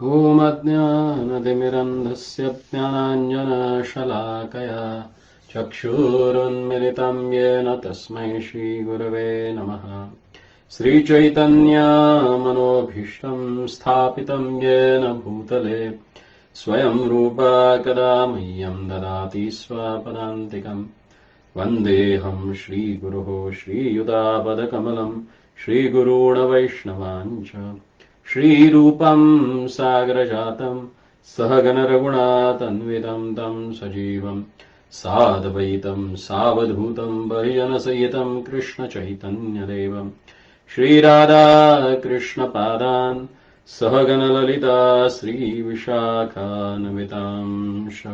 ॐ अज्ञानतिमिरन्धस्य ज्ञानाञ्जनशलाकया चक्षुरुन्मिलितं येन तस्मै श्रीगुरवे नमः। श्रीचैतन्यमनोभीष्टं स्थापितं येन भूतले स्वयं रूपा कदा मह्यं ददाति स्वपदान्तिकम्। वन्देऽहं श्रीगुरोः श्रीयुतापदकमलं श्रीगुरून् वैष्णवाञ्च श्रीरूपं सागरजातं सहगणरघुनाथान्वितं तं सजीवं साद्वैतं सावधूतं परिजनसहितं कृष्णचैतन्यदेवं श्रीराधाकृष्णपादान् सहगणललिता श्रीविशाखान्वितांश्च।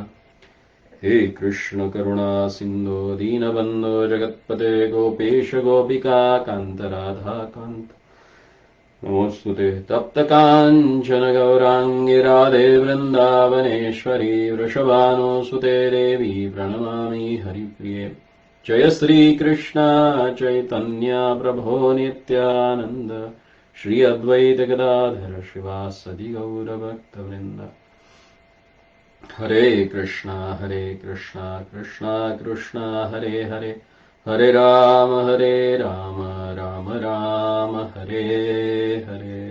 हे कृष्ण करुणा सिन्धो दीनबन्धो जगत्पते गोपेश गोपिका कान्त राधा कान्त नमोस्तुते। तप्तकाञ्चन गौराङ्गी राधे वृन्दावनेश्वरी वृषभानुसुते देवी प्रणमामि हरिप्रिये। जय श्रीकृष्ण चैतन्य प्रभो नित्यानन्द श्री अद्वैत गदाधर श्रीवासदि गौरभक्तवृन्द। हरे कृष्णा कृष्णा कृष्णा हरे हरे हरे राम राम राम हरे हरे।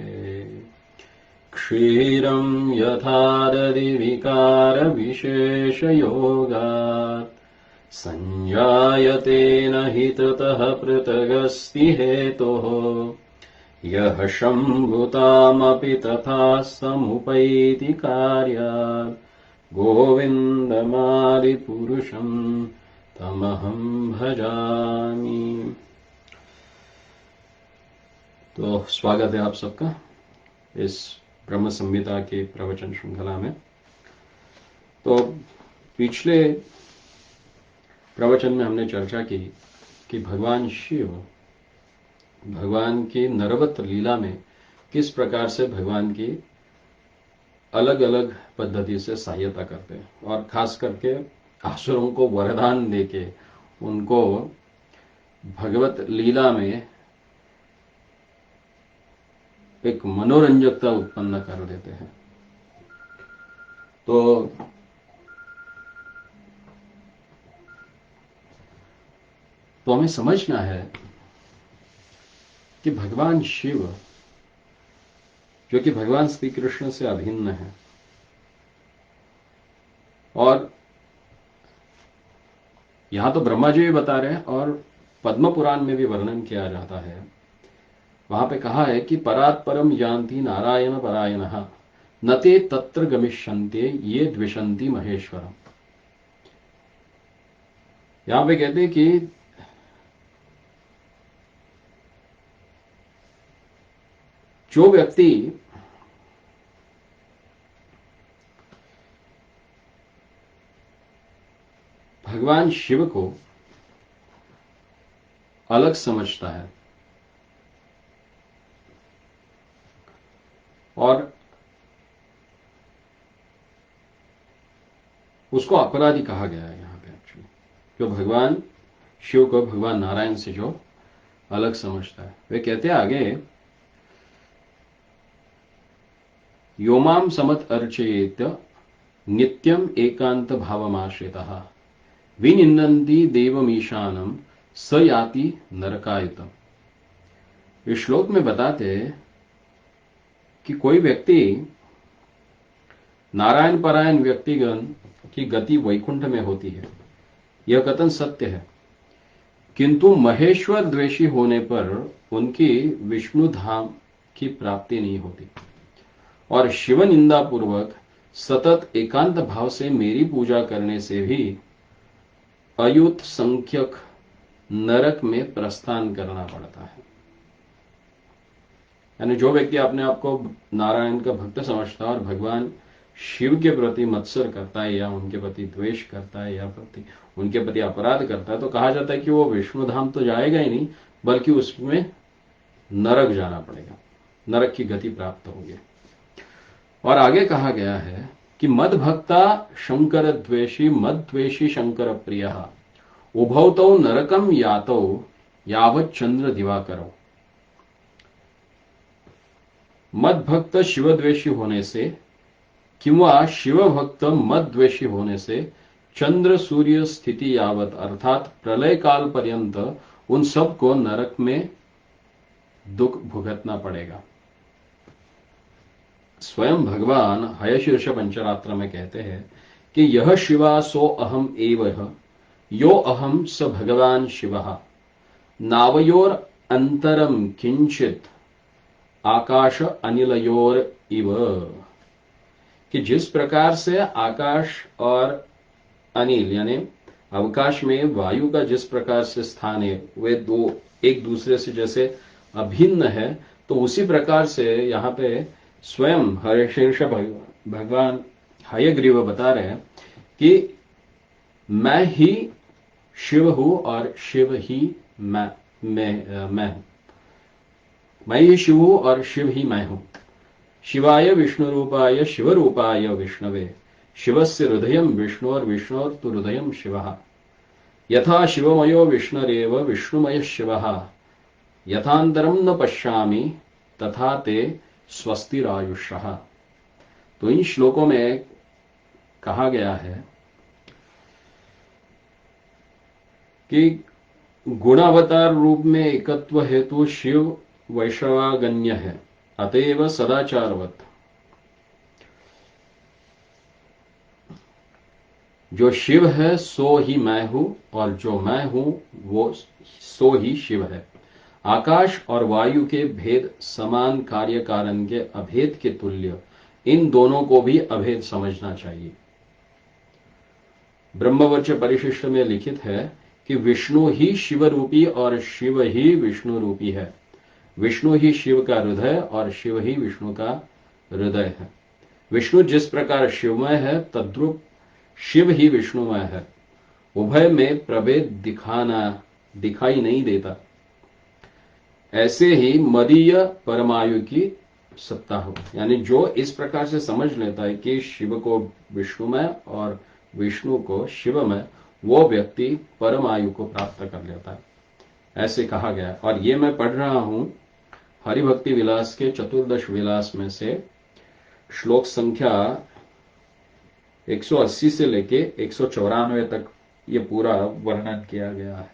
क्षीरं यथा दधिविकार विशेषयोगात् संजायते न हि ततः पृथगस्ति हेतोः। यः शम्भुतामपि तथा समुपैति कार्यात् गोविन्दमादिपुरुषं तमहं भजामि। तो स्वागत है आप सबका इस ब्रह्म संहिता के प्रवचन श्रृंखला में। तो पिछले प्रवचन में हमने चर्चा की कि भगवान शिव भगवान की नरवत लीला में किस प्रकार से भगवान की अलग अलग पद्धति से सहायता करते हैं और खास करके असुरों को वरदान देके उनको भगवत लीला में एक मनोरंजकता उत्पन्न कर देते हैं। तो हमें समझना है कि भगवान शिव जो कि भगवान श्री कृष्ण से अभिन्न है और यहां तो ब्रह्मा जी भी बता रहे हैं और पद्म पुराण में भी वर्णन किया जाता है। वहां पे कहा है कि परात् परम यान्ति नारायण परायणः न ते तत्र गमिष्यन्ते ये द्विषन्ति महेश्वरम। यहां पे कहते हैं कि जो व्यक्ति भगवान शिव को अलग समझता है और उसको अपराधी कहा गया है यहां पे एक्चुअली, जो भगवान शिव को भगवान नारायण से जो अलग समझता है। वे कहते हैं आगे, योमाम समत अर्चयेत नित्यम एकांत भावमाश्रितः विनिंदन्ति देवमीशानम स याति नरकायुतम। इस श्लोक में बताते कि कोई व्यक्ति नारायण परायण व्यक्तिगण की गति वैकुंठ में होती है, यह कथन सत्य है, किंतु महेश्वर द्वेषी होने पर उनकी विष्णु धाम की प्राप्ति नहीं होती और शिव निंदा पूर्वक सतत एकांत भाव से मेरी पूजा करने से भी अयुत संख्यक नरक में प्रस्थान करना पड़ता है। यानी जो व्यक्ति अपने आप को नारायण का भक्त समझता है और भगवान शिव के प्रति मत्सर करता है या उनके प्रति द्वेष करता है या उनके प्रति अपराध करता है, तो कहा जाता है कि वो विष्णुधाम तो जाएगा ही नहीं बल्कि उसमें नरक जाना पड़ेगा, नरक की गति प्राप्त होगी। और आगे कहा गया है कि मद भक्ता शंकर द्वेषी शंकर प्रिय उभौतौ नरकम यातौ यावत चंद्र दिवाकरो। मद भक्त शिवद्वेषी होने से किंवा शिवभक्त मद्वेषी होने से चंद्र सूर्य स्थिति यावत अर्थात प्रलय काल पर्यंत उन सबको नरक में दुख भुगतना पड़ेगा। स्वयं भगवान हयशीर्ष पंचरात्र में कहते हैं कि यह शिवा सो अहम एव यो अहम स भगवान शिवः नावयोर अंतरम किंचित आकाश अनिलयोर इव। कि जिस प्रकार से आकाश और अनिल यानी अवकाश में वायु का जिस प्रकार से स्थान है वे दो एक दूसरे से जैसे अभिन्न है, तो उसी प्रकार से यहां पे स्वयं हयशीर्ष भगवान हयग्रीव बता रहे हैं कि मैं ही शिव हूं और शिव ही मैं हूं। मैं ही शिव हूं और शिव ही मैं हूं। शिवाय विष्णु रूपाय शिव रूपाय विष्णवे शिवस्य हृदयं विष्णोर विष्णोर तु हृदयं शिवः यथा शिवमयो विष्णुरेव विष्णुमय शिवः यथांतरम न पश्यामि तथा ते स्वस्तिरायुषः। तो इन श्लोकों में कहा गया है कि गुणावतार रूप में एकत्व हेतु शिव वैश्रवागण्य है, अतएव सदाचारवत जो शिव है सो ही मैं हूं और जो मैं हूं वो सो ही शिव है। आकाश और वायु के भेद समान कार्य कारण के अभेद के तुल्य इन दोनों को भी अभेद समझना चाहिए। ब्रह्मवच्च परिशिष्ट में लिखित है कि विष्णु ही शिव रूपी और शिव ही विष्णु रूपी है। विष्णु ही शिव का हृदय और शिव ही विष्णु का हृदय है। विष्णु जिस प्रकार शिवमय है तद्रूप शिव ही विष्णुमय है। उभय में प्रभेद दिखाई नहीं देता। ऐसे ही मदीय परमायु की सत्ता हो, यानी जो इस प्रकार से समझ लेता है कि शिव को विष्णुमय और विष्णु को शिवमय, वो व्यक्ति परमायु को प्राप्त कर लेता है, ऐसे कहा गया। और ये मैं पढ़ रहा हूं हरिभक्ति विलास के चतुर्दश विलास में से श्लोक संख्या 180 से लेके 194 तक ये पूरा वर्णन किया गया है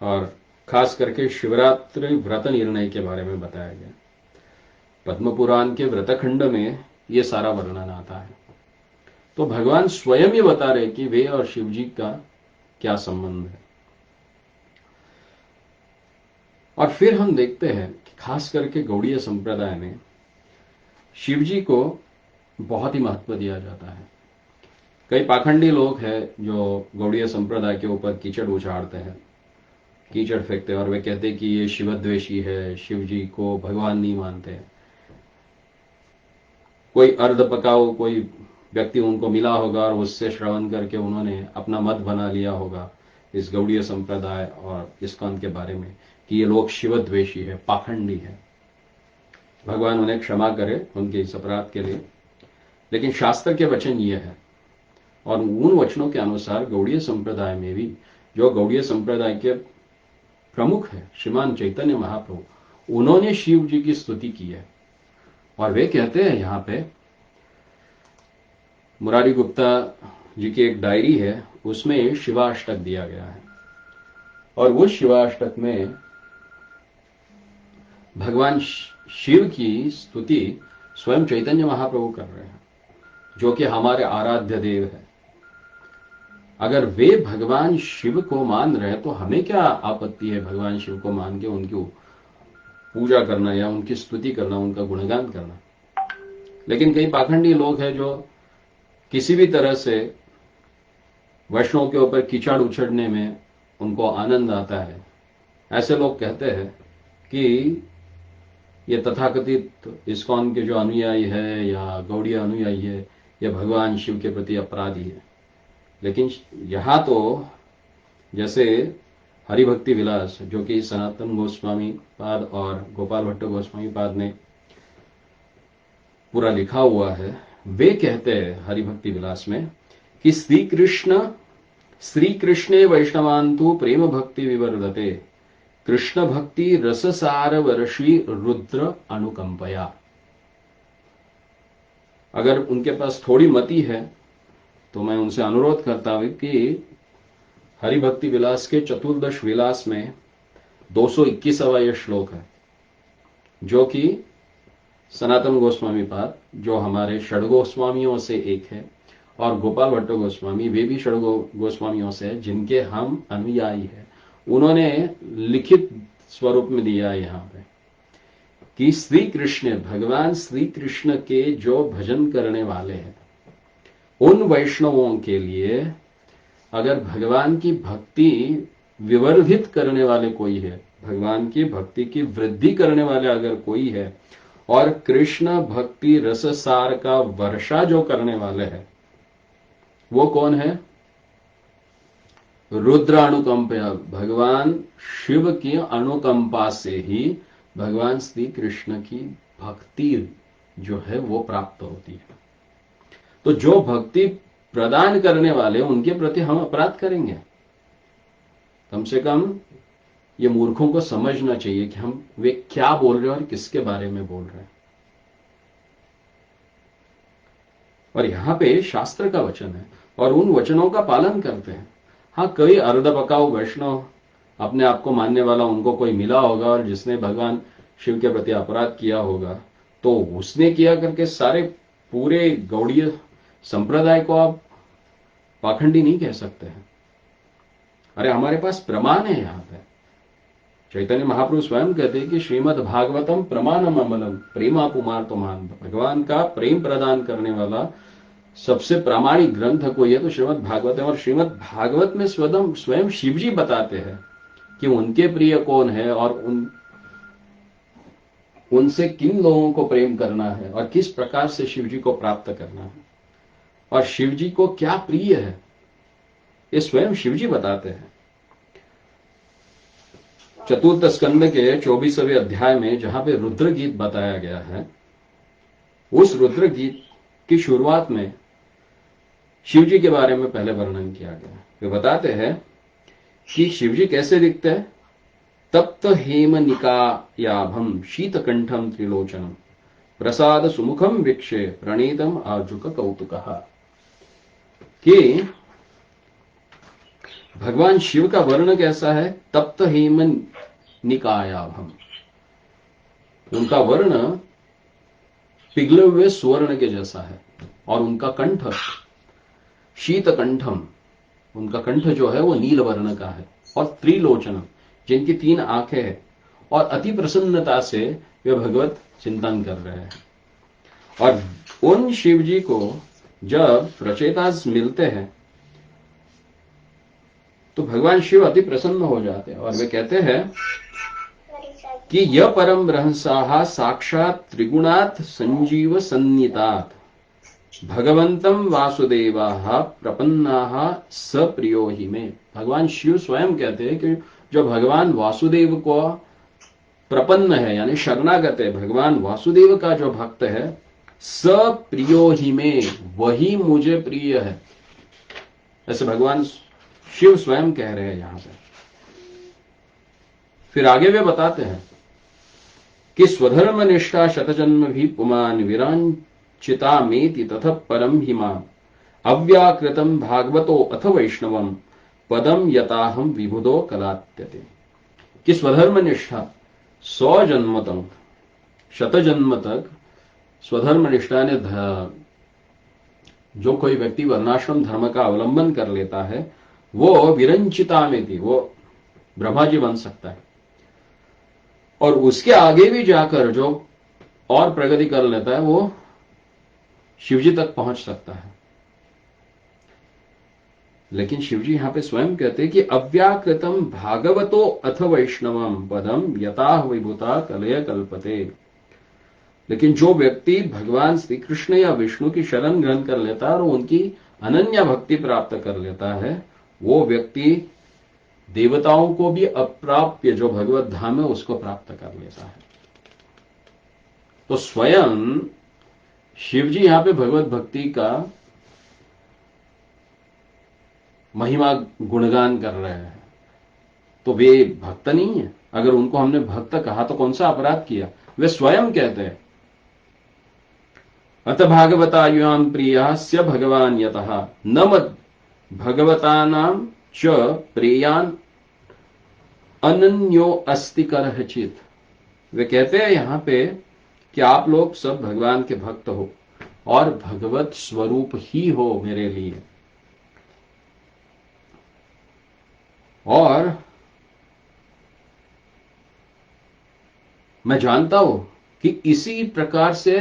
और खास करके शिवरात्रि व्रत निर्णय के बारे में बताया गया। पद्म पुराण के व्रतखंड में ये सारा वर्णन आता है। तो भगवान स्वयं ही बता रहे कि वे और शिव जी का क्या संबंध है। और फिर हम देखते हैं कि खास करके गौड़ीय संप्रदाय में शिव जी को बहुत ही महत्व दिया जाता है। कई पाखंडी लोग हैं जो गौड़ीय संप्रदाय के ऊपर कीचड़ उछाड़ते हैं, कीचड़ फेंकते हैं और वे कहते हैं कि ये शिवद्वेषी है, शिव जी को भगवान नहीं मानते। कोई अर्ध पकाओ कोई व्यक्ति उनको मिला होगा और उससे श्रवण करके उन्होंने अपना मत बना लिया होगा इस गौड़ीय संप्रदाय और इस्कॉन के बारे में कि ये लोग शिवद्वेषी है, पाखंडी है। भगवान उन्हें क्षमा करे उनके इस अपराध के लिए। लेकिन शास्त्र के वचन ये है और उन वचनों के अनुसार गौड़ीय संप्रदाय में भी जो गौड़ीय संप्रदाय के प्रमुख है श्रीमान चैतन्य महाप्रभु, उन्होंने शिव जी की स्तुति की है। और वे कहते हैं यहां पे मुरारी गुप्ता जी की एक डायरी है, उसमें शिवाष्टक दिया गया है और उस शिवाष्टक में भगवान शिव की स्तुति स्वयं चैतन्य महाप्रभु कर रहे हैं, जो कि हमारे आराध्य देव है। अगर वे भगवान शिव को मान रहे तो हमें क्या आपत्ति है भगवान शिव को मान के उनकी पूजा करना या उनकी स्तुति करना, उनका गुणगान करना। लेकिन कई पाखंडी लोग हैं जो किसी भी तरह से वैष्णव के ऊपर कीचड़ उछड़ने में उनको आनंद आता है। ऐसे लोग कहते हैं कि ये तथाकथित इस्कॉन के जो अनुयायी है या गौड़ीय अनुयायी है, ये भगवान शिव के प्रति अपराधी है। लेकिन यहां तो जैसे हरिभक्ति विलास, जो कि सनातन गोस्वामी पाद और गोपाल भट्ट गोस्वामी पाद ने पूरा लिखा हुआ है, वे कहते हैं हरिभक्ति विलास में कि श्री कृष्णे वैष्णवांतु प्रेम भक्ति विवर्धते कृष्ण भक्ति रससार वर्षी रुद्र अनुकंपया। अगर उनके पास थोड़ी मति है तो मैं उनसे अनुरोध करता हूं कि हरिभक्ति विलास के चतुर्दश विलास में 221वां यह श्लोक है, जो कि सनातन गोस्वामी पाद, जो हमारे षड गोस्वामियों से एक है, और गोपाल भट्ट गोस्वामी, वे भी षड गोस्वामियों से है, जिनके हम अनुयायी हैं। उन्होंने लिखित स्वरूप में दिया है यहां पे कि श्री कृष्ण, भगवान श्री कृष्ण के जो भजन करने वाले हैं, उन वैष्णवों के लिए अगर भगवान की भक्ति विवर्धित करने वाले कोई है, भगवान की भक्ति की वृद्धि करने वाले अगर कोई है, और कृष्ण भक्ति रससार का वर्षा जो करने वाले हैं, वो कौन है? रुद्र अनुकंपा, भगवान शिव की अनुकंपा से ही भगवान श्री कृष्ण की भक्ति जो है वो प्राप्त होती है। तो जो भक्ति प्रदान करने वाले, उनके प्रति हम अपराध करेंगे? कम से कम ये मूर्खों को समझना चाहिए कि हम वे क्या बोल रहे हैं और किसके बारे में बोल रहे हैं। और यहां पे शास्त्र का वचन है और उन वचनों का पालन करते हैं। हाँ, कई अर्धपकाऊ वैष्णव, अपने आप को मानने वाला उनको कोई मिला होगा और जिसने भगवान शिव के प्रति अपराध किया होगा, तो उसने किया करके सारे पूरे गौड़ीय संप्रदाय को आप पाखंडी नहीं कह सकते हैं। अरे हमारे पास प्रमाण है। यहां पे चैतन्य महाप्रभु स्वयं कहते हैं कि श्रीमद् भागवतम प्रमाणम अमलम प्रेमा कुमार तो मान। भगवान का प्रेम प्रदान करने वाला सबसे प्रामाणिक ग्रंथ कोई है तो श्रीमद् भागवत है। और श्रीमद् भागवत में स्वयं शिव जी बताते हैं कि उनके प्रिय कौन है और उनसे किन लोगों को प्रेम करना है और किस प्रकार से शिव जी को प्राप्त करना है और शिव जी को क्या प्रिय है, ये स्वयं शिव जी बताते हैं। चतुर्थ स्कंद के 24वें अध्याय में जहां पे रुद्र गीत बताया गया है, उस रुद्र गीत की शुरुआत में शिव जी के बारे में पहले वर्णन किया गया है। वे बताते हैं कि शिव जी कैसे दिखते हैं। तप्त हेम निकायाभम शीतकंठम त्रिलोचनम प्रसाद सुमुखम वीक्षे प्रणीतम आजुक कौतुकः। कि भगवान शिव का वर्ण कैसा है? तप्त हेम निकायाभम, उनका वर्ण पिघले हुए स्वर्ण के जैसा है और उनका कंठ शीतकंठम, उनका कंठ जो है वो नील वर्ण का है। और त्रिलोचनम, जिनकी 3 आंखें हैं और अति प्रसन्नता से वे भगवत चिंतन कर रहे हैं। और उन शिव जी को जब रचयिताज मिलते हैं तो भगवान शिव अति प्रसन्न हो जाते हैं और वे कहते हैं कि यह परम रहस्याः साक्षात त्रिगुणात् संजीव सन्नितात् भगवंतम वासुदेवाः प्रपन्नाः सप्रियो हि मे। भगवान शिव स्वयं कहते हैं कि जो भगवान वासुदेव को प्रपन्न है, यानी शरणागत है, भगवान वासुदेव का जो भक्त है, सप्रियो हि मे, वही मुझे प्रिय है। ऐसे भगवान शिव स्वयं कह रहे हैं यहां पे। फिर आगे वे बताते हैं कि स्वधर्म निष्ठा शतजन्म भी पुमान विरांचिता मेति तथ परम हिमा अव्याकृतम भागवतो अथ वैष्णवम पदम यताहम विबुधो कलात्यते। कि स्वधर्म निष्ठा 100 जन्म तक, शतजन्म तक स्वधर्म निष्ठा ने जो कोई व्यक्ति वर्णाश्रम धर्म का अवलंबन कर लेता है, वो विरंचिता में थी, वो ब्रह्मा जी बन सकता है। और उसके आगे भी जाकर जो और प्रगति कर लेता है, वो शिवजी तक पहुंच सकता है। लेकिन शिवजी यहां पे स्वयं कहते हैं कि अव्याकृतम भागवतो अथ वैष्णवम पदम यताह विभूता कलय कल्पते। लेकिन जो व्यक्ति भगवान श्री कृष्ण या विष्णु की शरण ग्रहण कर लेता है और उनकी अनन्य भक्ति प्राप्त कर लेता है, वो व्यक्ति देवताओं को भी अप्राप्य जो भगवत धाम है उसको प्राप्त कर लेता है। तो स्वयं शिवजी यहां पे भगवत भक्ति का महिमा गुणगान कर रहे हैं। तो वे भक्त नहीं है। अगर उनको हमने भक्त कहा तो कौन सा अपराध किया? वे स्वयं कहते हैं अत भागवतायुयां प्रियास्य भगवान यतः न मद भगवतानां च प्रियान अनन्यो अस्ति करहिचित। वे कहते हैं यहां पे कि आप लोग सब भगवान के भक्त हो और भगवत स्वरूप ही हो मेरे लिए। और मैं जानता हूं कि इसी प्रकार से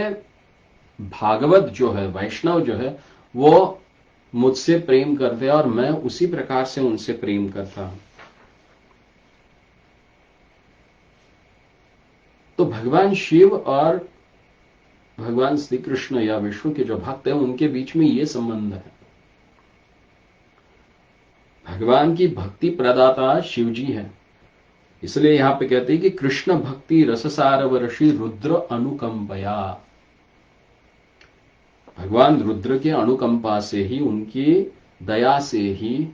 भागवत जो है, वैष्णव जो है, वो मुझसे प्रेम करते हैं और मैं उसी प्रकार से उनसे प्रेम करता हूं। तो भगवान शिव और भगवान श्री कृष्ण या विष्णु के जो भक्त हैं उनके बीच में ये संबंध है। भगवान की भक्ति प्रदाता शिव जी है, इसलिए यहां पे कहते हैं कि कृष्ण भक्ति रससार वर्षी रुद्र अनुकंपया। भगवान रुद्र के अनुकंपा से ही, उनकी दया से ही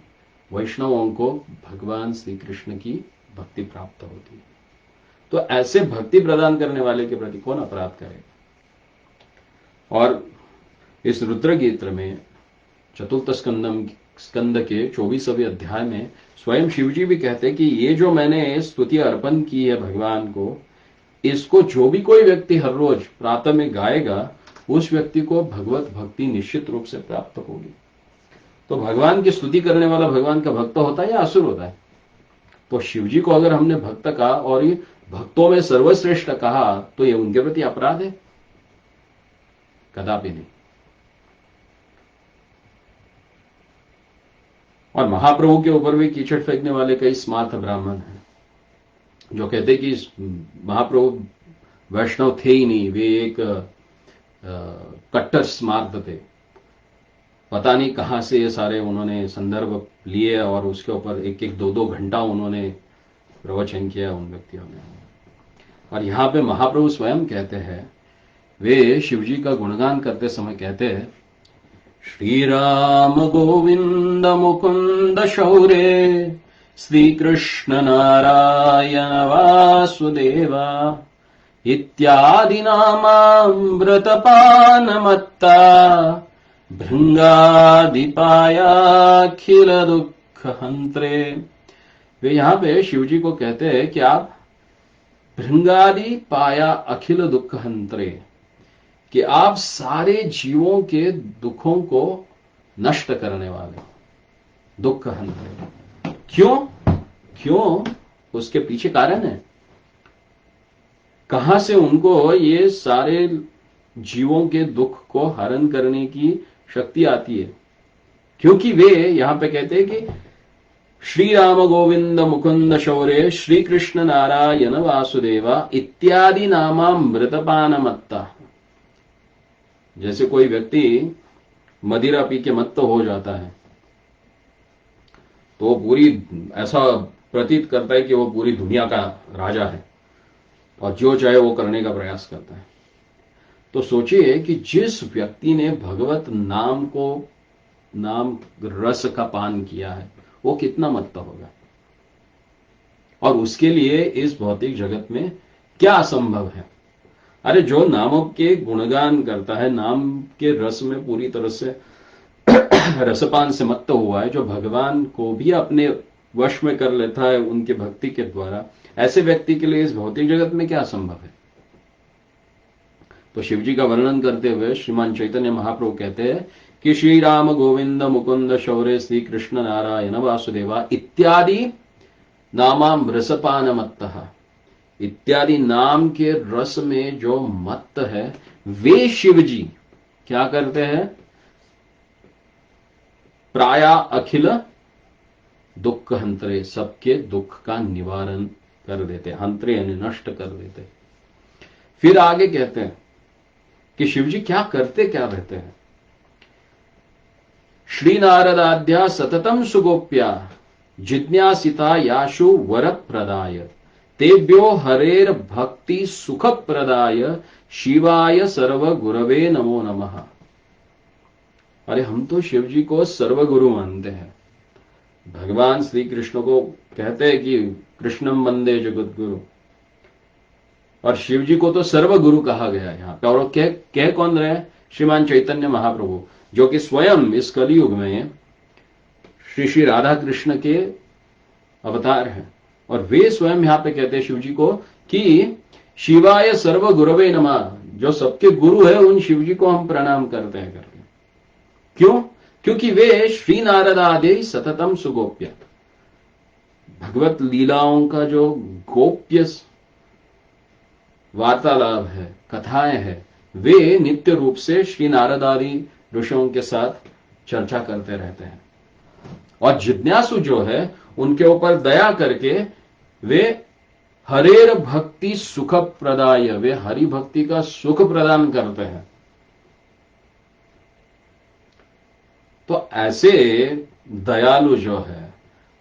वैष्णवों को भगवान श्री कृष्ण की भक्ति प्राप्त होती है। तो ऐसे भक्ति प्रदान करने वाले के प्रति कौन अपराध करेगा। और इस रुद्र गीत में चतुर्थ स्कंद के 24वें अध्याय में स्वयं शिवजी भी कहते हैं कि ये जो मैंने स्तुति अर्पण की है भगवान को, इसको जो भी कोई व्यक्ति हर रोज प्रातः में गाएगा उस व्यक्ति को भगवत भक्ति निश्चित रूप से प्राप्त होगी। तो भगवान की स्तुति करने वाला भगवान का भक्त होता है या असुर होता है। तो शिवजी को अगर हमने भक्त कहा और ये भक्तों में सर्वश्रेष्ठ कहा तो ये उनके प्रति अपराध है? कदापि नहीं। और महाप्रभु के ऊपर भी कीचड़ फेंकने वाले कई स्मार्थ ब्राह्मण हैं जो कहते कि महाप्रभु वैष्णव थे ही नहीं, वे एक कट्टर स्मार्थ थे। पता नहीं कहां से ये सारे उन्होंने संदर्भ लिए और उसके ऊपर एक एक दो घंटा उन्होंने प्रवचन किया उन व्यक्तियों ने। और यहां पे महाप्रभु स्वयं कहते हैं, वे शिवजी का गुणगान करते समय कहते हैं, श्री राम गोविंद मुकुंद शौर्य श्री कृष्ण नारायण वासुदेवा इत्यादि नामामृतपानमत्ता भृंगादिपायाखिल दुख हंत्रे। वे यहां पे शिवजी को कहते हैं कि आप भृंगादि पाया अखिल दुख हंत्रे, कि आप सारे जीवों के दुखों को नष्ट करने वाले, दुख हंत्रे। क्यों? उसके पीछे कारण है। कहां से उनको ये सारे जीवों के दुख को हरण करने की शक्ति आती है? क्योंकि वे यहां पे कहते हैं कि श्री राम गोविंद मुकुंद शौर्य श्री कृष्ण नारायण वासुदेवा इत्यादि नामामृतपानमत्ता। जैसे कोई व्यक्ति मदिरा पी के मत्त हो जाता है तो वो पूरी ऐसा प्रतीत करता है कि वो पूरी दुनिया का राजा है और जो चाहे वो करने का प्रयास करता है। तो सोचिए कि जिस व्यक्ति ने भगवत नाम रस का पान किया है वो कितना मत्त होगा। और उसके लिए इस भौतिक जगत में क्या असंभव है। अरे जो नामों के गुणगान करता है, नाम के रस में पूरी तरह से रसपान से मत्त हुआ है, जो भगवान को भी अपने वश में कर लेता है उनके भक्ति के द्वारा, ऐसे व्यक्ति के लिए इस भौतिक जगत में क्या असंभव है। तो शिवजी का वर्णन करते हुए श्रीमान चैतन्य महाप्रभु कहते हैं कि श्री राम गोविंद मुकुंद शौर्य श्री कृष्ण नारायण वासुदेवा इत्यादि नामाम रसपान मत्तः, इत्यादि नाम के रस में जो मत्त है वे शिवजी क्या करते हैं? प्राया अखिल दुख हंत्रे, सबके दुख का निवारण कर देते, हंत्रे यानी नष्ट कर देते। फिर आगे कहते हैं कि शिवजी क्या करते, क्या रहते हैं। श्री नारदाद्या सततम सुगोप्या जिज्ञासिता याशु वर प्रदाय तेभ्यो हरेर भक्ति सुख प्रदाय शिवाय सर्व गुरवे नमो नमः। अरे हम तो शिव जी को सर्वगुरु मानते हैं। भगवान श्री कृष्ण को कहते हैं कि कृष्णम वंदे जगत गुरु, और शिव जी को तो सर्वगुरु कहा गया है यहाँ पे। और कह कौन रहे? श्रीमान चैतन्य महाप्रभु, जो कि स्वयं इस कलयुग में श्री श्री राधा कृष्ण के अवतार हैं, और वे स्वयं यहां पे कहते हैं शिव जी को कि शिवाय सर्व गुरवे नमः, जो सबके गुरु है उन शिव जी को हम प्रणाम करते हैं करके। क्यों? क्योंकि वे श्री नारदादि सततम सुगोप्य, भगवत लीलाओं का जो गोप्य वार्तालाप है, कथाएं हैं, वे नित्य रूप से श्री नारदादि ऋषियों के साथ चर्चा करते रहते हैं। और जिज्ञासु जो है उनके ऊपर दया करके वे हरेर भक्ति सुख प्रदाय, वे हरि भक्ति का सुख प्रदान करते हैं। तो ऐसे दयालु जो है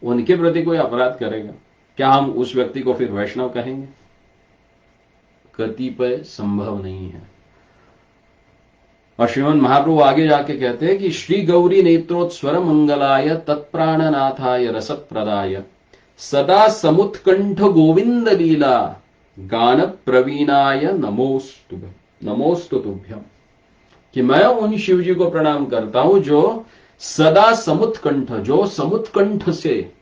उनके प्रति कोई अपराध करेगा, क्या हम उस व्यक्ति को फिर वैष्णव कहेंगे? कतिपय संभव नहीं है। और श्रीमन महाप्रभु आगे जाके कहते हैं कि श्री गौरी नेत्रोत्स्वर मंगलाय तत्प्राणनाथाय रसत प्रदाय सदा समुत्कंठ गोविंद लीला गान प्रवीणाय नमोस्तु तुभ्यम, कि मैं उन शिव जी को प्रणाम करता हूं जो सदा समुत्कंठ, जो समुत्कंठ से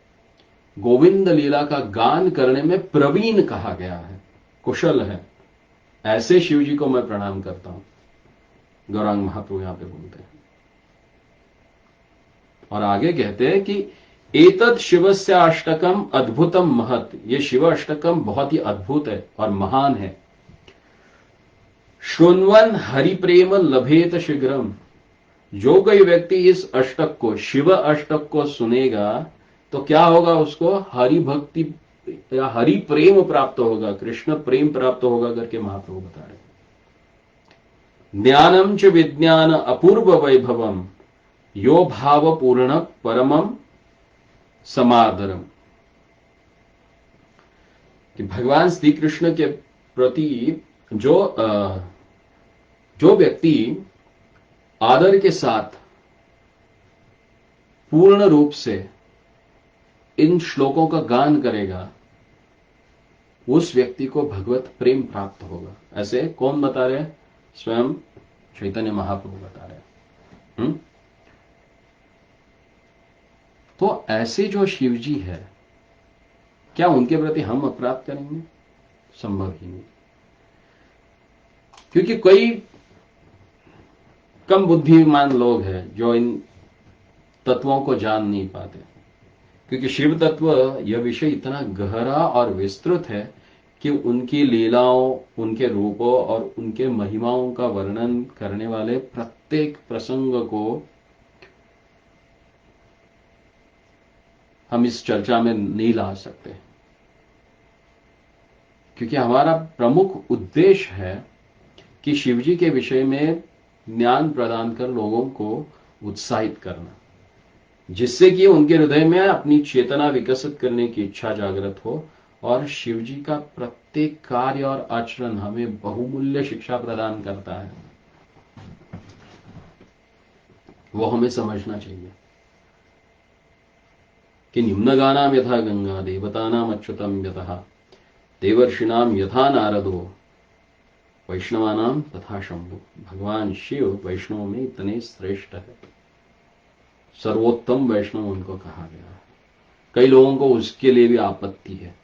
गोविंद लीला का गान करने में प्रवीण कहा गया है, कुशल है, ऐसे शिव जी को मैं प्रणाम करता हूं। गौरांग महाप्रभु यहां पे बोलते हैं। और आगे कहते हैं कि एतद शिवस्य अष्टकम अद्भुतम महत, ये शिव अष्टकम बहुत ही अद्भुत है और महान है। शृण्वन हरिप्रेम लभेत शीघ्रम, जो कोई व्यक्ति इस अष्टक को, शिव अष्टक को सुनेगा तो क्या होगा? उसको हरि भक्ति या हरि प्रेम प्राप्त होगा, कृष्ण प्रेम प्राप्त होगा करके महाप्रभु बता रहे। ज्ञानम च विज्ञान अपूर्व वैभवम यो भाव पूर्ण परमम समादरम, कि भगवान श्री कृष्ण के प्रति जो व्यक्ति आदर के साथ पूर्ण रूप से इन श्लोकों का गान करेगा, उस व्यक्ति को भगवत प्रेम प्राप्त होगा। ऐसे कौन बता रहे हैं? स्वयं चैतन्य महाप्रभु बता रहे हैं। तो ऐसे जो शिव जी है, क्या उनके प्रति हम अपराध करेंगे? संभव ही नहीं, क्योंकि कई कम बुद्धिमान लोग हैं जो इन तत्वों को जान नहीं पाते, क्योंकि शिव तत्व यह विषय इतना गहरा और विस्तृत है कि उनकी लीलाओं, उनके रूपों और उनके महिमाओं का वर्णन करने वाले प्रत्येक प्रसंग को हम इस चर्चा में नहीं ला सकते, क्योंकि हमारा प्रमुख उद्देश्य है कि शिवजी के विषय में ज्ञान प्रदान कर लोगों को उत्साहित करना, जिससे कि उनके हृदय में अपनी चेतना विकसित करने की इच्छा जागृत हो और शिवजी का प्रत्येक कार्य और आचरण हमें बहुमूल्य शिक्षा प्रदान करता है, वो हमें समझना चाहिए कि निम्नगानाम यथा गंगा देवतानाम अच्युतम यतः देवर्षिणाम यथा नारदो वैष्णवानाम तथा शंभु, भगवान शिव वैष्णव में इतने श्रेष्ठ है, सर्वोत्तम वैष्णव उनको कहा गया है। कई लोगों को उसके लिए भी आपत्ति है,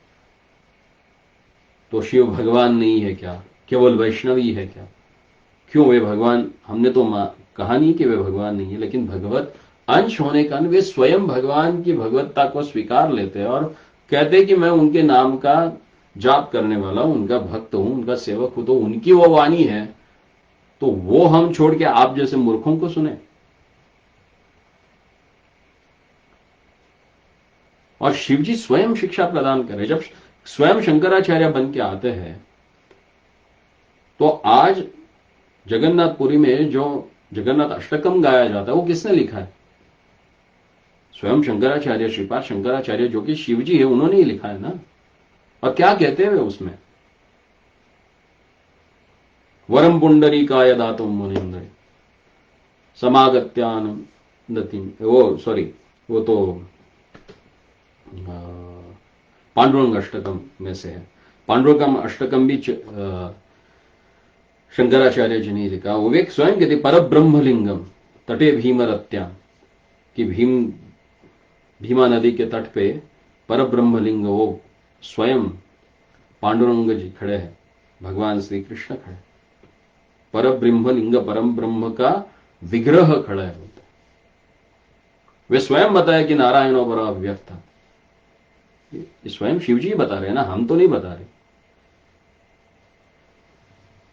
तो शिव भगवान नहीं है क्या? केवल वैष्णव ही है क्या? क्यों? वे भगवान, हमने तो कहा नहीं कि वे भगवान नहीं है, लेकिन भगवत अंश होने के कारण वे स्वयं भगवान की भगवत्ता को स्वीकार लेते हैं और कहते हैं कि मैं उनके नाम का जाप करने वाला हूं, उनका भक्त हूं, उनका सेवक हूं, तो उनकी वो वाणी है, तो वो हम छोड़ के आप जैसे मूर्खों को सुने। और शिवजी स्वयं शिक्षा प्रदान करे। जब स्वयं शंकराचार्य बन के आते हैं तो आज जगन्नाथपुरी में जो जगन्नाथ अष्टकम गाया जाता है वो किसने लिखा है? स्वयं शंकराचार्य, श्रीपाद शंकराचार्य जो कि शिवजी है, उन्होंने ही लिखा है ना। और क्या कहते हैं उसमें? वरम पुंडरीकाय दातुम मुनीन्द्र समागत्यानंदति, वो तो पांडुरंग अष्टकम में से है। पांडुरंग अष्टकम भी शंकराचार्य जी ने लिखा, वो वे स्वयं कहते पर ब्रह्मलिंगम तटे भीमरत्याम, कि भीमा नदी के तट पे पर ब्रह्मलिंग वो स्वयं पांडुरंग जी खड़े हैं, भगवान श्री कृष्ण खड़े, पर ब्रह्मलिंग परम ब्रह्म का विग्रह खड़ा है। वे स्वयं बताए कि नारायणों पर अव्यक्त था। स्वयं शिव जी बता रहे हैं ना, हम तो नहीं बता रहे।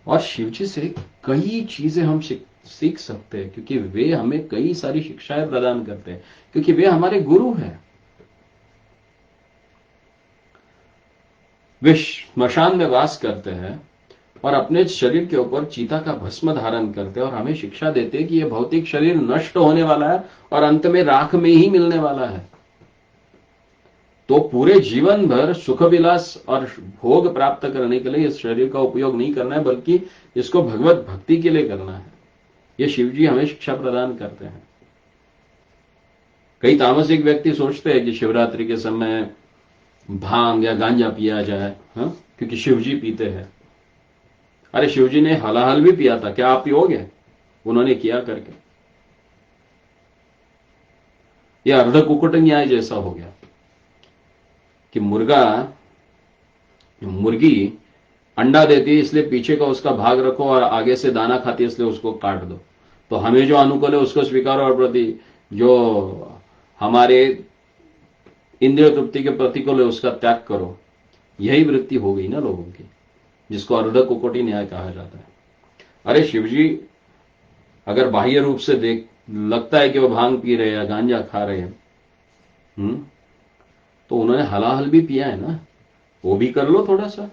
और शिव जी से कई चीजें हम सीख सकते हैं, क्योंकि वे हमें कई सारी शिक्षाएं प्रदान करते हैं, क्योंकि वे हमारे गुरु हैं। वे श्मशान में वास करते हैं और अपने शरीर के ऊपर चीता का भस्म धारण करते हैं और हमें शिक्षा देते हैं कि यह भौतिक शरीर नष्ट होने वाला है और अंत में राख में ही मिलने वाला है। तो पूरे जीवन भर सुख विलास और भोग प्राप्त करने के लिए इस शरीर का उपयोग नहीं करना है, बल्कि इसको भगवत भक्ति के लिए करना है। ये शिव जी हमें शिक्षा प्रदान करते हैं। कई तामसिक व्यक्ति सोचते हैं कि शिवरात्रि के समय भांग या गांजा पिया जाए, क्योंकि शिव जी पीते हैं। अरे शिव जी ने हलाहल भी पिया था, क्या आप पियोगे? उन्होंने किया करके। यह अर्ध कुकुट न्याय जैसा हो गया कि मुर्गी अंडा देती है, इसलिए पीछे का उसका भाग रखो, और आगे से दाना खाती है इसलिए उसको काट दो। तो हमें जो अनुकूल है उसको स्वीकारो, और प्रति जो हमारे इंद्रिय तृप्ति के प्रतिकूल है उसका त्याग करो। यही वृत्ति हो गई ना लोगों की, जिसको अर्ध कुकुटी न्याय कहा जाता है। अरे शिवजी अगर बाह्य रूप से देख लगता है कि वो भांग पी रहे हैं या गांजा खा रहे हैं, तो उन्होंने हलाहल भी पिया है ना, वो भी कर लो थोड़ा सा।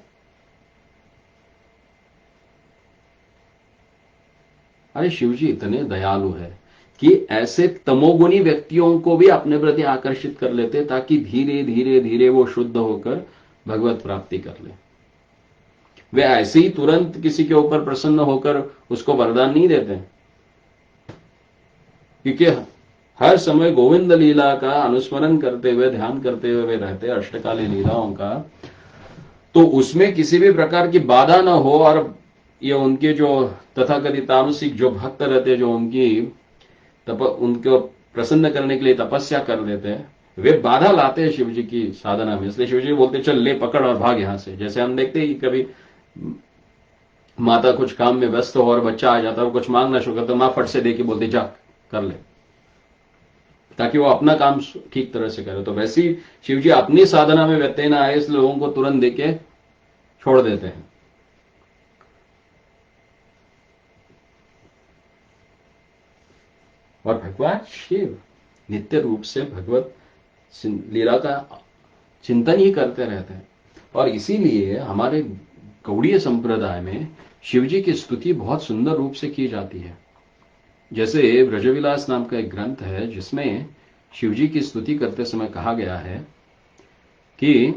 अरे शिवजी इतने दयालु है कि ऐसे तमोगुणी व्यक्तियों को भी अपने प्रति आकर्षित कर लेते, ताकि धीरे धीरे धीरे वो शुद्ध होकर भगवत प्राप्ति कर ले। वे ऐसे ही तुरंत किसी के ऊपर प्रसन्न होकर उसको वरदान नहीं देते, क्योंकि हर समय गोविंद लीला का अनुस्मरण करते हुए, ध्यान करते हुए वे रहते अष्टकाली लीलाओं का। तो उसमें किसी भी प्रकार की बाधा ना हो, और ये उनके जो तथाकथित तामसिक जो भक्त रहते, जो उनको प्रसन्न करने के लिए तपस्या कर देते हैं, वे बाधा लाते हैं शिव जी की साधना में। इसलिए शिव जी बोलते चल ले पकड़ और भाग यहां से। जैसे हम देखते हैं कि कभी माता कुछ काम में व्यस्त हो और बच्चा आ जाता है और कुछ मांगना शुरू करता, मां फट से दे के बोलते जा कर ले, ताकि वो अपना काम ठीक तरह से करे। तो वैसे ही शिव जी अपनी साधना में व्यत्यय ना आए, इसलिए लोगों को तुरंत देके छोड़ देते हैं। और भगवान शिव नित्य रूप से भगवत लीला का चिंतन ही करते रहते हैं। और इसीलिए हमारे गौड़ीय संप्रदाय में शिवजी की स्तुति बहुत सुंदर रूप से की जाती है। जैसे ब्रजविलास नाम का एक ग्रंथ है, जिसमें शिवजी की स्तुति करते समय कहा गया है कि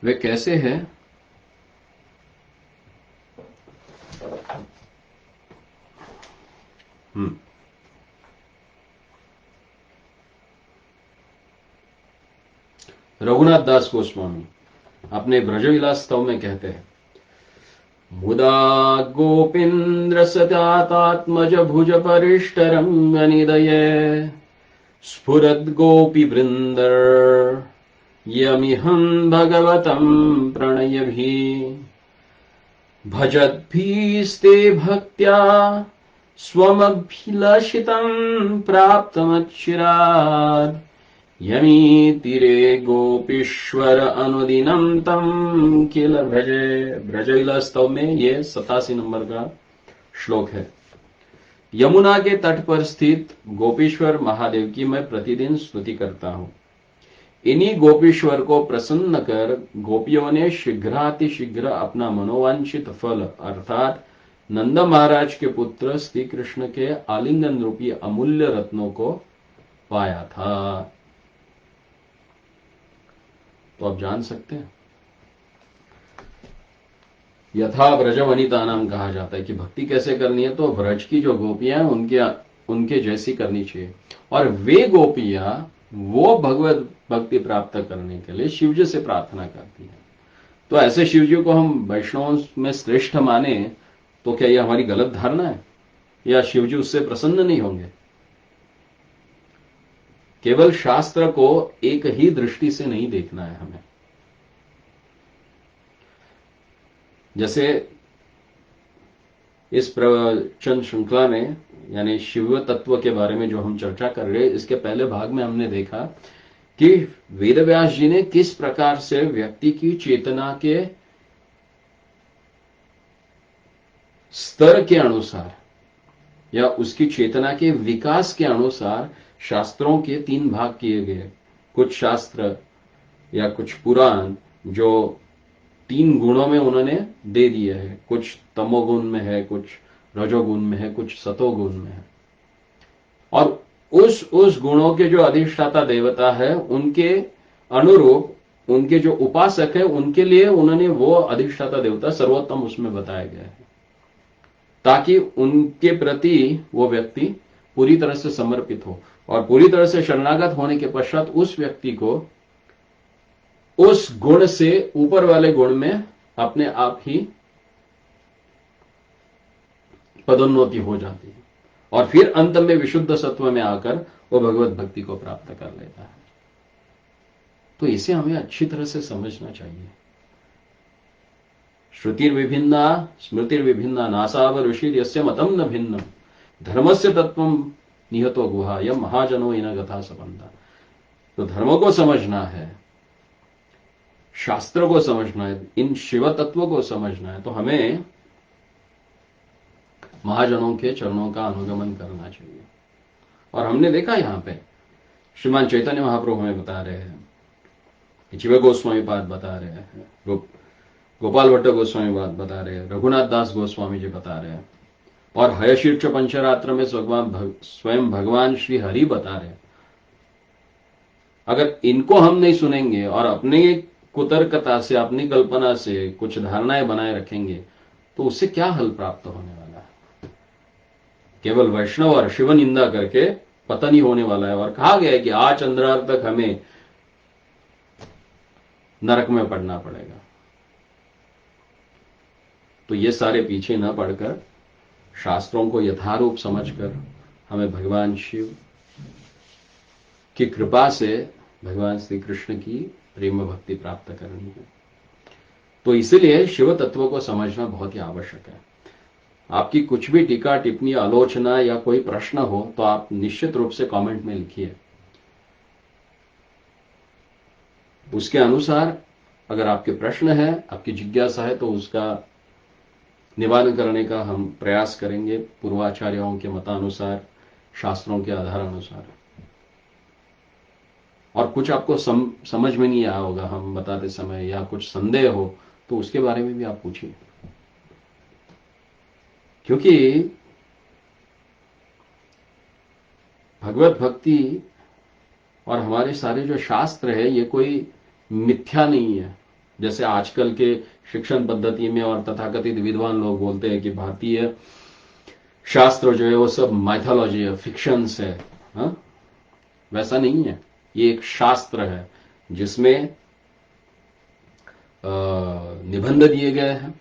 वे कैसे है, रघुनाथ दास गोस्वामी अपने ब्रजविलास स्तव में कहते हैं, मुदा गोपीन्द्र सतात्मज भुज परिष्ट रंग निदये स्फुरद गोपी वृंदर यमिहं भगवतं प्रणयभि भजद्भीस्ते भक्त्या स्वमभिलषितं प्राप्तमच्चिरात् यमी तीरे गोपीश्वर अनुदिनं तम किल भजे। ब्रजविलास स्तव में ये 87 नंबर का श्लोक है। यमुना के तट पर स्थित गोपीश्वर महादेव की मैं प्रतिदिन स्तुति करता हूं। इन्हीं गोपीश्वर को प्रसन्न कर गोपियों ने शीघ्रातिशीघ्र अपना मनोवांछित फल अर्थात नंद महाराज के पुत्र श्री कृष्ण के आलिंगन रूपी अमूल्य रत्नों को पाया था। तो आप जान सकते हैं, यथा ब्रज वनिता नाम कहा जाता है कि भक्ति कैसे करनी है, तो ब्रज की जो गोपियां उनके जैसी करनी चाहिए। और वे गोपियां वो भगवत भक्ति प्राप्त करने के लिए शिव जी से प्रार्थना करती है। तो ऐसे शिव जी को हम वैष्णवों में श्रेष्ठ माने तो क्या यह हमारी गलत धारणा है, या शिव जी उससे प्रसन्न नहीं होंगे? केवल शास्त्र को एक ही दृष्टि से नहीं देखना है हमें। जैसे इस प्रवचन श्रृंखला में यानी शिव तत्व के बारे में जो हम चर्चा कर रहे हैं, इसके पहले भाग में हमने देखा कि वेदव्यास जी ने किस प्रकार से व्यक्ति की चेतना के स्तर के अनुसार या उसकी चेतना के विकास के अनुसार शास्त्रों के 3 भाग किए गए। कुछ शास्त्र या कुछ पुराण जो 3 गुणों में उन्होंने दे दिए हैं, कुछ तमोगुण में है, कुछ रजोगुण में है, कुछ सतोगुण में है। और उस गुणों के जो अधिष्ठाता देवता है उनके अनुरूप उनके जो उपासक है उनके लिए उन्होंने वो अधिष्ठाता देवता सर्वोत्तम उसमें बताया गया है, ताकि उनके प्रति वो व्यक्ति पूरी तरह से समर्पित हो और पूरी तरह से शरणागत होने के पश्चात उस व्यक्ति को उस गुण से ऊपर वाले गुण में अपने आप ही पदोन्नति हो जाती है और फिर अंत में विशुद्ध सत्व में आकर वो भगवत भक्ति को प्राप्त कर लेता है। तो इसे हमें अच्छी तरह से समझना चाहिए। श्रुतिर्विभिन्ना स्मृतिर्विभिन्ना नासाव ऋषि यस्य मतम न भिन्नम धर्मस्य तत्वम निहतो गुहा यह महाजनो इन गथा सबंधा। तो धर्म को समझना है, शास्त्र को समझना है, इन शिव तत्वों को समझना है, तो हमें महाजनों के चरणों का अनुगमन करना चाहिए। और हमने देखा यहां पे श्रीमान चैतन्य महाप्रभु हमें बता रहे हैं, जीव गोस्वामी पाद बता रहे हैं, गोपाल भट्ट गोस्वामी बात बता रहे हैं, रघुनाथ दास गोस्वामी जी बता रहे हैं, और हयशीर्ष पंचरात्र में स्वयं भगवान श्री हरि बता रहे हैं। अगर इनको हम नहीं सुनेंगे और अपनी कुतर्कता से अपनी कल्पना से कुछ धारणाएं बनाए रखेंगे तो उससे क्या हल प्राप्त होने वाला है? केवल वैष्णव और शिव निंदा करके पता नहीं होने वाला है। और कहा गया है कि आज चंद्रार्थ तक हमें नरक में पड़ना पड़ेगा। तो ये सारे पीछे न पड़कर शास्त्रों को यथारूप समझकर हमें भगवान शिव की कृपा से भगवान श्री कृष्ण की प्रेम भक्ति प्राप्त करनी है। तो इसलिए शिव तत्व को समझना बहुत ही आवश्यक है। आपकी कुछ भी टीका टिप्पणी आलोचना या कोई प्रश्न हो तो आप निश्चित रूप से कमेंट में लिखिए। उसके अनुसार अगर आपके प्रश्न है, आपकी जिज्ञासा है, तो उसका निवारण करने का हम प्रयास करेंगे पूर्वाचार्यों के मतानुसार, शास्त्रों के आधार अनुसार। और कुछ आपको समझ में नहीं आया होगा हम बताते समय या कुछ संदेह हो तो उसके बारे में भी आप पूछिए, क्योंकि भगवत भक्ति और हमारे सारे जो शास्त्र है ये कोई मिथ्या नहीं है। जैसे आजकल के शिक्षण पद्धति में और तथाकथित विद्वान लोग बोलते हैं कि भारतीय शास्त्र जो है वो सब माइथोलॉजी है, फिक्शंस है। हाँ? वैसा नहीं है। ये एक शास्त्र है जिसमें निबंध दिए गए हैं,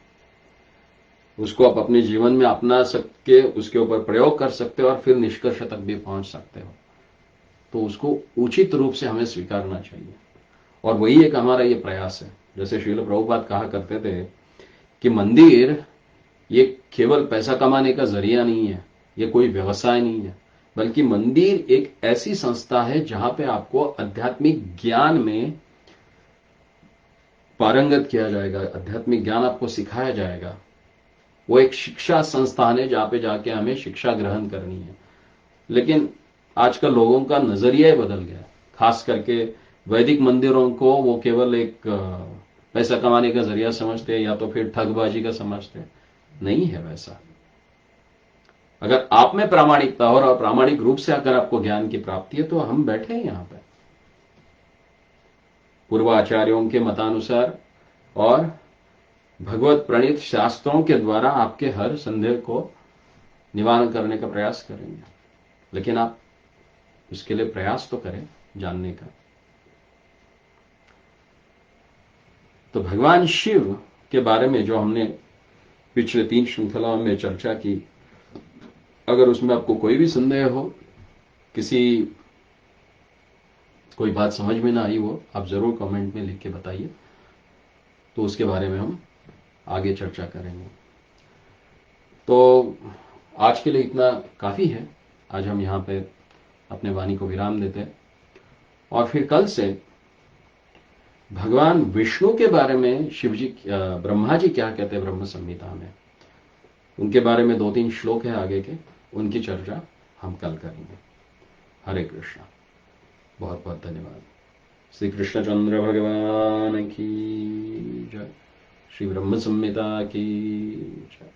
उसको आप अपने जीवन में अपना सकते, उसके ऊपर प्रयोग कर सकते हो और फिर निष्कर्ष तक भी पहुंच सकते हो। तो उसको उचित रूप से हमें स्वीकारना चाहिए और वही एक हमारा ये प्रयास है। जैसे श्रील प्रभुपाद कहा करते थे कि मंदिर ये केवल पैसा कमाने का जरिया नहीं है, ये कोई व्यवसाय नहीं है, बल्कि मंदिर एक ऐसी संस्था है जहां पे आपको आध्यात्मिक ज्ञान में पारंगत किया जाएगा, आध्यात्मिक ज्ञान आपको सिखाया जाएगा। वो एक शिक्षा संस्थान है जहां पे जाके हमें शिक्षा ग्रहण करनी है। लेकिन आजकल लोगों का नजरिया ही बदल गया, खास करके वैदिक मंदिरों को वो केवल एक पैसा कमाने का जरिया समझते हैं या तो फिर ठगबाजी का समझते हैं। नहीं है वैसा। अगर आप में प्रामाणिकता हो और प्रामाणिक रूप से अगर आपको ज्ञान की प्राप्ति है तो हम बैठे हैं यहां पर पूर्वाचार्यों के मतानुसार और भगवत प्रणीत शास्त्रों के द्वारा आपके हर संदेह को निवारण करने का प्रयास करेंगे। लेकिन आप उसके लिए प्रयास तो करें। जानने का। तो भगवान शिव के बारे में जो हमने पिछले 3 श्रृंखलाओं में चर्चा की, अगर उसमें आपको कोई भी संदेह हो, कोई बात समझ में ना आई हो, आप जरूर कमेंट में लिख के बताइए, तो उसके बारे में हम आगे चर्चा करेंगे। तो आज के लिए इतना काफी है। आज हम यहाँ पे अपने वाणी को विराम देते हैं और फिर कल से भगवान विष्णु के बारे में ब्रह्मा जी क्या कहते हैं ब्रह्म संहिता में, उनके बारे में 2-3 श्लोक है आगे के, उनकी चर्चा हम कल करेंगे। हरे कृष्णा। बहुत बहुत धन्यवाद। श्री कृष्णचंद्र भगवान की जय। श्री ब्रह्म संहिता की जय।